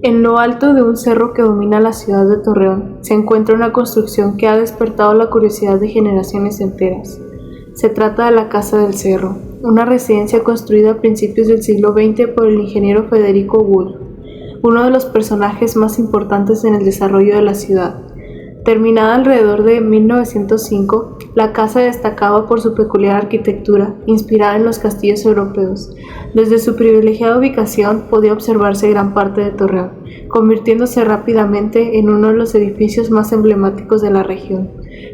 En lo alto de un cerro que domina la ciudad de Torreón se encuentra una construcción que ha despertado la curiosidad de generaciones enteras. Se trata de la Casa del Cerro, una residencia construida a principios del siglo XX por el ingeniero Federico Wolf, uno de los personajes más importantes en el desarrollo de la ciudad. Terminada alrededor de 1905, la casa destacaba por su peculiar arquitectura, inspirada en los castillos europeos. Desde su privilegiada ubicación podía observarse gran parte de Torreón, convirtiéndose rápidamente en uno de los edificios más emblemáticos de la región.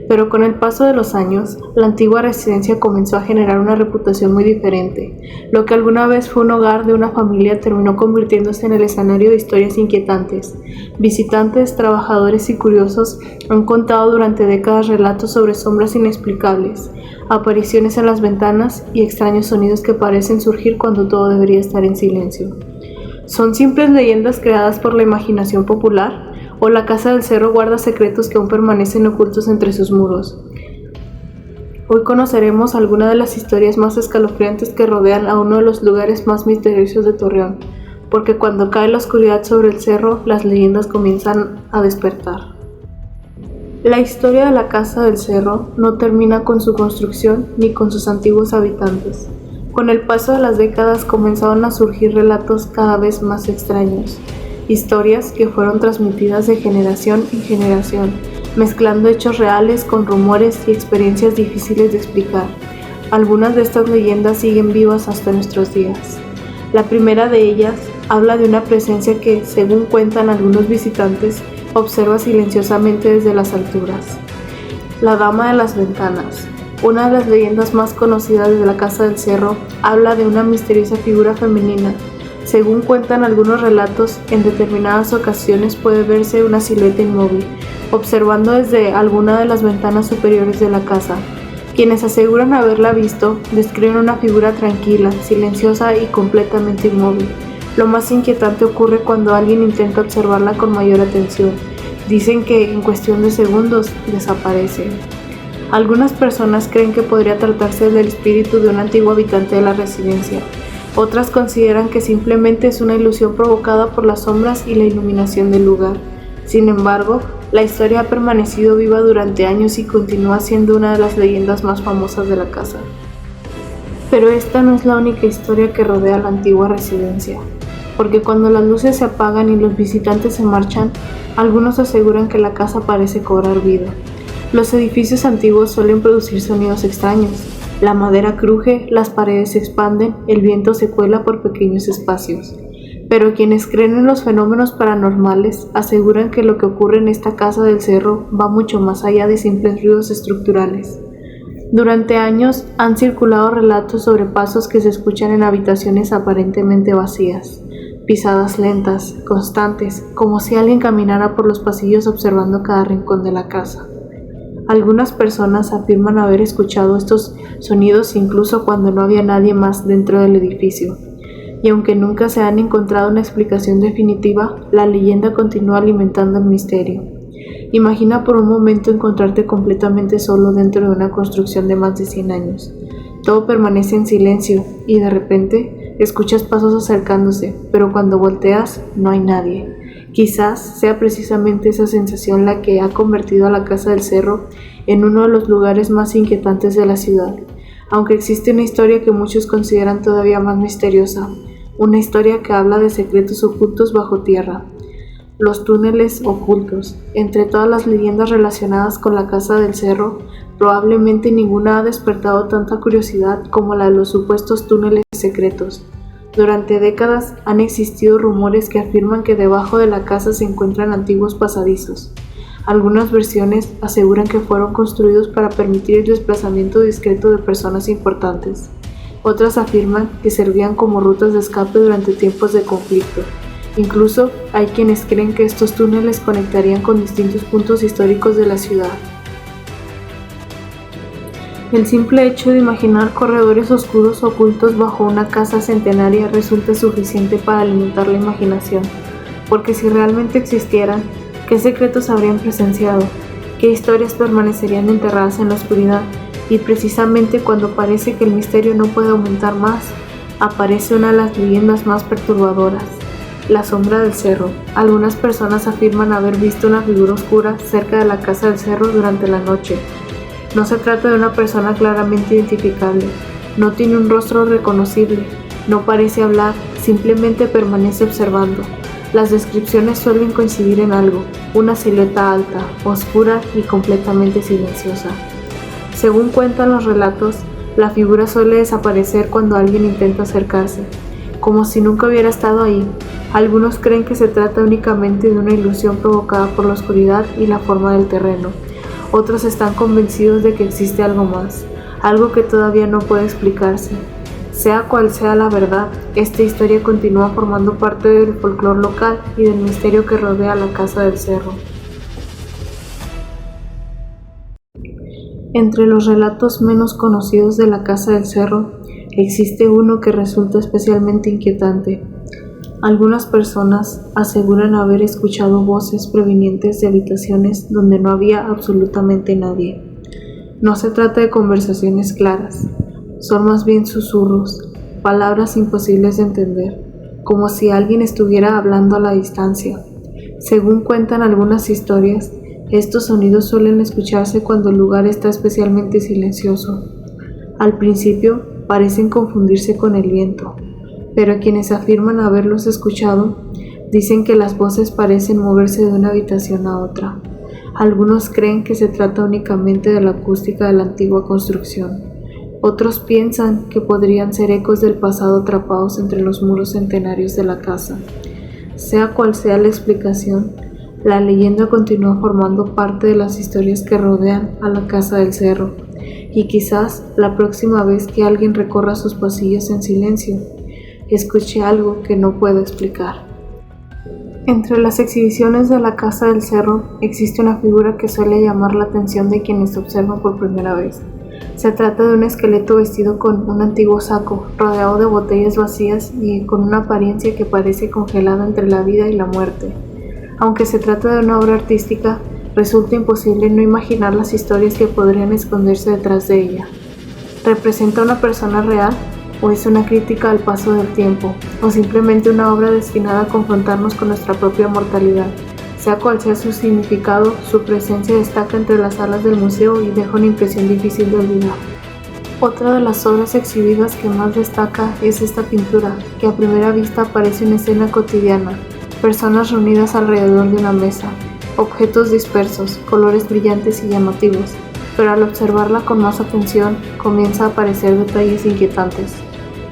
Pero con el paso de los años, la antigua residencia comenzó a generar una reputación muy diferente. Lo que alguna vez fue un hogar de una familia terminó convirtiéndose en el escenario de historias inquietantes. Visitantes, trabajadores y curiosos han contado durante décadas relatos sobre sombras inexplicables, apariciones en las ventanas y extraños sonidos que parecen surgir cuando todo debería estar en silencio. ¿Son simples leyendas creadas por la imaginación popular? ¿O la Casa del Cerro guarda secretos que aún permanecen ocultos entre sus muros? Hoy conoceremos algunas de las historias más escalofriantes que rodean a uno de los lugares más misteriosos de Torreón, porque cuando cae la oscuridad sobre el cerro, las leyendas comienzan a despertar. La historia de la Casa del Cerro no termina con su construcción ni con sus antiguos habitantes. Con el paso de las décadas comenzaron a surgir relatos cada vez más extraños. Historias que fueron transmitidas de generación en generación, mezclando hechos reales con rumores y experiencias difíciles de explicar. Algunas de estas leyendas siguen vivas hasta nuestros días. La primera de ellas habla de una presencia que, según cuentan algunos visitantes, observa silenciosamente desde las alturas. La Dama de las Ventanas. Una de las leyendas más conocidas de la Casa del Cerro habla de una misteriosa figura femenina. Según cuentan algunos relatos, en determinadas ocasiones puede verse una silueta inmóvil, observando desde alguna de las ventanas superiores de la casa. Quienes aseguran haberla visto, describen una figura tranquila, silenciosa y completamente inmóvil. Lo más inquietante ocurre cuando alguien intenta observarla con mayor atención. Dicen que en cuestión de segundos desaparece. Algunas personas creen que podría tratarse del espíritu de un antiguo habitante de la residencia. Otras consideran que simplemente es una ilusión provocada por las sombras y la iluminación del lugar. Sin embargo, la historia ha permanecido viva durante años y continúa siendo una de las leyendas más famosas de la casa. Pero esta no es la única historia que rodea la antigua residencia, porque cuando las luces se apagan y los visitantes se marchan, algunos aseguran que la casa parece cobrar vida. Los edificios antiguos suelen producir sonidos extraños. La madera cruje, las paredes se expanden, el viento se cuela por pequeños espacios. Pero quienes creen en los fenómenos paranormales aseguran que lo que ocurre en esta Casa del Cerro va mucho más allá de simples ruidos estructurales. Durante años han circulado relatos sobre pasos que se escuchan en habitaciones aparentemente vacías, pisadas lentas, constantes, como si alguien caminara por los pasillos observando cada rincón de la casa. Algunas personas afirman haber escuchado estos sonidos incluso cuando no había nadie más dentro del edificio. Y aunque nunca se han encontrado una explicación definitiva, la leyenda continúa alimentando el misterio. Imagina por un momento encontrarte completamente solo dentro de una construcción de más de 100 años. Todo permanece en silencio y de repente escuchas pasos acercándose, pero cuando volteas no hay nadie. Quizás sea precisamente esa sensación la que ha convertido a la Casa del Cerro en uno de los lugares más inquietantes de la ciudad, aunque existe una historia que muchos consideran todavía más misteriosa, una historia que habla de secretos ocultos bajo tierra. Los túneles ocultos. Entre todas las leyendas relacionadas con la Casa del Cerro, probablemente ninguna ha despertado tanta curiosidad como la de los supuestos túneles secretos. Durante décadas han existido rumores que afirman que debajo de la casa se encuentran antiguos pasadizos. Algunas versiones aseguran que fueron construidos para permitir el desplazamiento discreto de personas importantes. Otras afirman que servían como rutas de escape durante tiempos de conflicto. Incluso hay quienes creen que estos túneles conectarían con distintos puntos históricos de la ciudad. El simple hecho de imaginar corredores oscuros ocultos bajo una casa centenaria resulta suficiente para alimentar la imaginación, porque si realmente existieran, ¿qué secretos habrían presenciado? ¿Qué historias permanecerían enterradas en la oscuridad? Y precisamente cuando parece que el misterio no puede aumentar más, aparece una de las leyendas más perturbadoras. La sombra del cerro. Algunas personas afirman haber visto una figura oscura cerca de la casa del cerro durante la noche. No se trata de una persona claramente identificable, no tiene un rostro reconocible, no parece hablar, simplemente permanece observando. Las descripciones suelen coincidir en algo, una silueta alta, oscura y completamente silenciosa. Según cuentan los relatos, la figura suele desaparecer cuando alguien intenta acercarse, como si nunca hubiera estado ahí. Algunos creen que se trata únicamente de una ilusión provocada por la oscuridad y la forma del terreno. Otros están convencidos de que existe algo más, algo que todavía no puede explicarse. Sea cual sea la verdad, esta historia continúa formando parte del folclore local y del misterio que rodea la casa del cerro. Entre los relatos menos conocidos de la casa del cerro, existe uno que resulta especialmente inquietante. Algunas personas aseguran haber escuchado voces provenientes de habitaciones donde no había absolutamente nadie. No se trata de conversaciones claras, son más bien susurros, palabras imposibles de entender, como si alguien estuviera hablando a la distancia. Según cuentan algunas historias, estos sonidos suelen escucharse cuando el lugar está especialmente silencioso. Al principio parecen confundirse con el viento, pero quienes afirman haberlos escuchado dicen que las voces parecen moverse de una habitación a otra. Algunos creen que se trata únicamente de la acústica de la antigua construcción. Otros piensan que podrían ser ecos del pasado atrapados entre los muros centenarios de la casa. Sea cual sea la explicación, la leyenda continúa formando parte de las historias que rodean a la casa del cerro, y quizás la próxima vez que alguien recorra sus pasillos en silencio, escuche algo que no puedo explicar. Entre las exhibiciones de la casa del cerro existe una figura que suele llamar la atención de quienes observan por primera vez. Se trata de un esqueleto vestido con un antiguo saco, rodeado de botellas vacías y con una apariencia que parece congelada entre la vida y la muerte. Aunque se trata de una obra artística, resulta imposible no imaginar las historias que podrían esconderse detrás de ella. ¿Representa una persona real? ¿O es una crítica al paso del tiempo? ¿O simplemente una obra destinada a confrontarnos con nuestra propia mortalidad? Sea cual sea su significado, su presencia destaca entre las salas del museo y deja una impresión difícil de olvidar. Otra de las obras exhibidas que más destaca es esta pintura, que a primera vista parece una escena cotidiana. Personas reunidas alrededor de una mesa, objetos dispersos, colores brillantes y llamativos, pero al observarla con más atención comienza a aparecer detalles inquietantes.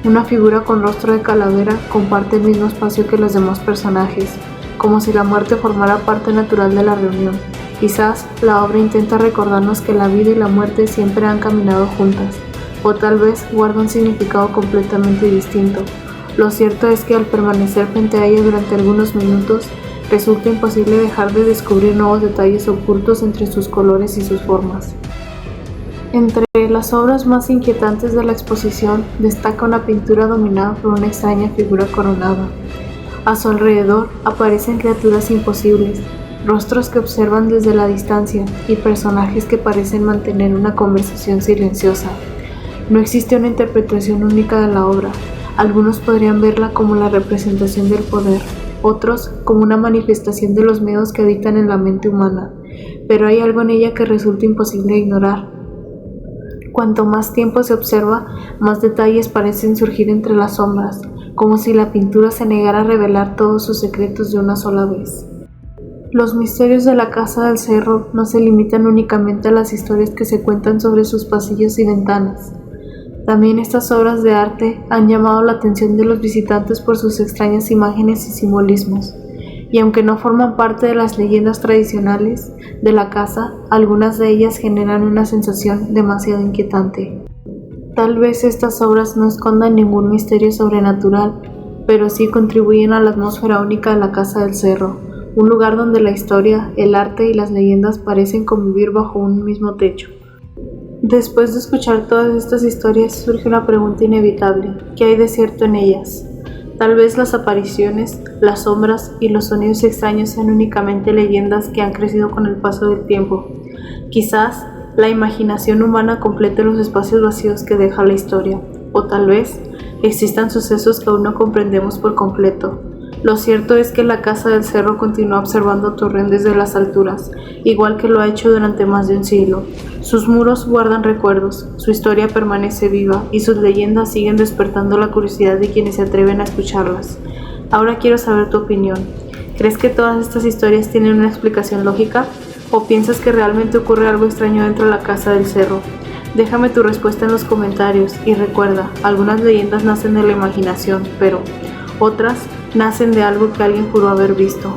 Una figura con rostro de calavera comparte el mismo espacio que los demás personajes, como si la muerte formara parte natural de la reunión. Quizás la obra intenta recordarnos que la vida y la muerte siempre han caminado juntas, o tal vez guarda un significado completamente distinto. Lo cierto es que al permanecer frente a ella durante algunos minutos, resulta imposible dejar de descubrir nuevos detalles ocultos entre sus colores y sus formas. Entre las obras más inquietantes de la exposición destaca una pintura dominada por una extraña figura coronada. A su alrededor aparecen criaturas imposibles, rostros que observan desde la distancia y personajes que parecen mantener una conversación silenciosa. No existe una interpretación única de la obra. Algunos podrían verla como la representación del poder, otros como una manifestación de los miedos que habitan en la mente humana, pero hay algo en ella que resulta imposible de ignorar. Cuanto más tiempo se observa, más detalles parecen surgir entre las sombras, como si la pintura se negara a revelar todos sus secretos de una sola vez. Los misterios de la casa del cerro no se limitan únicamente a las historias que se cuentan sobre sus pasillos y ventanas. También estas obras de arte han llamado la atención de los visitantes por sus extrañas imágenes y simbolismos. Y aunque no forman parte de las leyendas tradicionales de la casa, algunas de ellas generan una sensación demasiado inquietante. Tal vez estas obras no escondan ningún misterio sobrenatural, pero sí contribuyen a la atmósfera única de la casa del cerro, un lugar donde la historia, el arte y las leyendas parecen convivir bajo un mismo techo. Después de escuchar todas estas historias surge una pregunta inevitable: ¿qué hay de cierto en ellas? Tal vez las apariciones, las sombras y los sonidos extraños sean únicamente leyendas que han crecido con el paso del tiempo. Quizás la imaginación humana complete los espacios vacíos que deja la historia, o tal vez existan sucesos que aún no comprendemos por completo. Lo cierto es que la Casa del Cerro continúa observando Torreón desde las alturas, igual que lo ha hecho durante más de un siglo. Sus muros guardan recuerdos, su historia permanece viva y sus leyendas siguen despertando la curiosidad de quienes se atreven a escucharlas. Ahora quiero saber tu opinión. ¿Crees que todas estas historias tienen una explicación lógica? ¿O piensas que realmente ocurre algo extraño dentro de la Casa del Cerro? Déjame tu respuesta en los comentarios y recuerda, algunas leyendas nacen de la imaginación, pero otras nacen de algo que alguien juró haber visto.